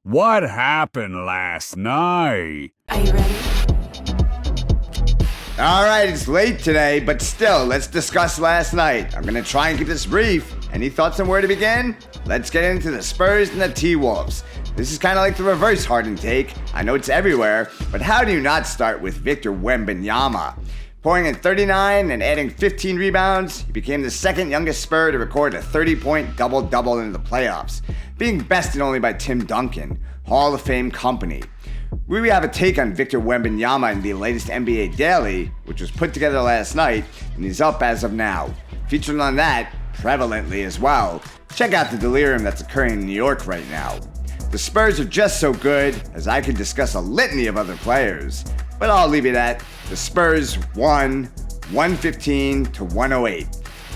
What happened last night? Are you ready? All right, it's late today, but still, let's discuss last night. I'm going to try and keep this brief. Any thoughts on where to begin? Let's get into the Spurs and the T-Wolves. This is kind of like the reverse Harden take. I know it's everywhere, but how do you not start with Victor Wembanyama? Pouring in 39 and adding 15 rebounds, he became the second youngest Spur to record a 30-point double-double in the playoffs, being bested only by Tim Duncan, Hall of Fame company. We have a take on Victor Wembanyama in the latest NBA Daily, which was put together last night, and is up as of now. Featured on that, prevalently as well, check out the delirium that's occurring in New York right now. The Spurs are just so good, as I could discuss a litany of other players, but I'll leave it at the Spurs won 115 to 108.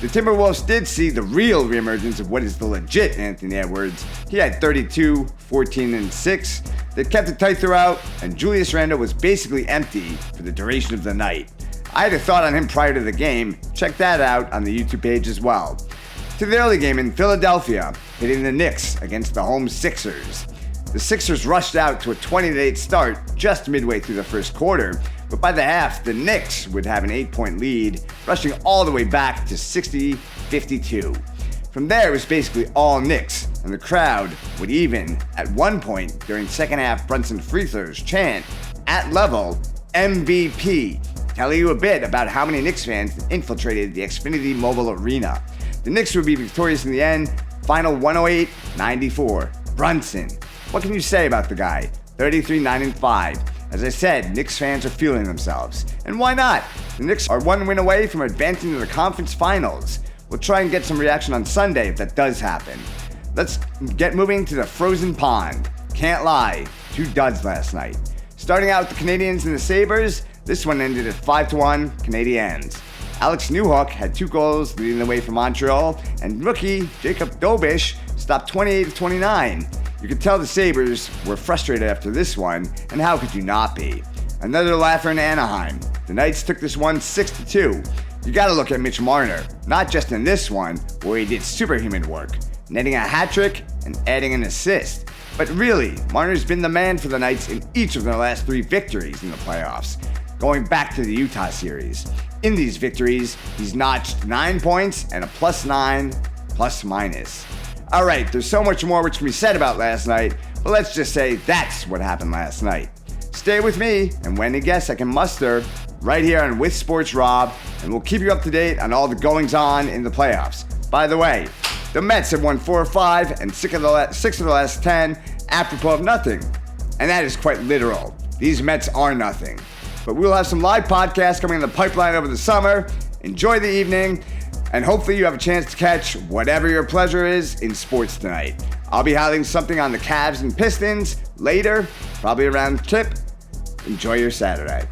The Timberwolves did see the real reemergence of what is the legit Anthony Edwards. He had 32, 14, and 6. They kept it tight throughout, and Julius Randle was basically empty for the duration of the night. I had a thought on him prior to the game. Check that out on the YouTube page as well. To the early game in Philadelphia, hitting the Knicks against the home Sixers. The Sixers rushed out to a 20-8 start just midway through the first quarter, but by the half, the Knicks would have an 8-point lead, rushing all the way back to 60-52. From there, it was basically all Knicks, and the crowd would even, at one point during second half Brunson free throws, chant, at level, MVP, telling you a bit about how many Knicks fans infiltrated the Xfinity Mobile Arena. The Knicks would be victorious in the end, final 108-94. Brunson. What can you say about the guy? 33-9-5. As I said, Knicks fans are feeling themselves. And why not? The Knicks are one win away from advancing to the conference finals. We'll try and get some reaction on Sunday if that does happen. Let's get moving to the frozen pond. Can't lie, 2 duds last night. Starting out with the Canadiens and the Sabres, this one ended at 5-1 Canadiens. Alex Newhook had 2 goals leading the way for Montreal, and rookie Jacob Dobish stopped 28-29. You could tell the Sabres were frustrated after this one, and how could you not be? Another laugher in Anaheim. The Knights took this one 6-2. You gotta look at Mitch Marner, not just in this one, where he did superhuman work, netting a hat trick and adding an assist. But really, Marner's been the man for the Knights in each of their last 3 victories in the playoffs, going back to the Utah series. In these victories, he's notched 9 points and a +9 ±. All right, there's so much more which can be said about last night, but let's just say that's what happened last night. Stay with me, and when a guess I can muster, right here on With Sports Rob, and we'll keep you up to date on all the goings-on in the playoffs. By the way, the Mets have won 4 or 5 and 6 of the last 10, apropos of nothing. And that is quite literal. These Mets are nothing. But we'll have some live podcasts coming in the pipeline over the summer. Enjoy the evening, and hopefully you have a chance to catch whatever your pleasure is in sports tonight. I'll be highlighting something on the Cavs and Pistons later, probably around tip. Enjoy your Saturday.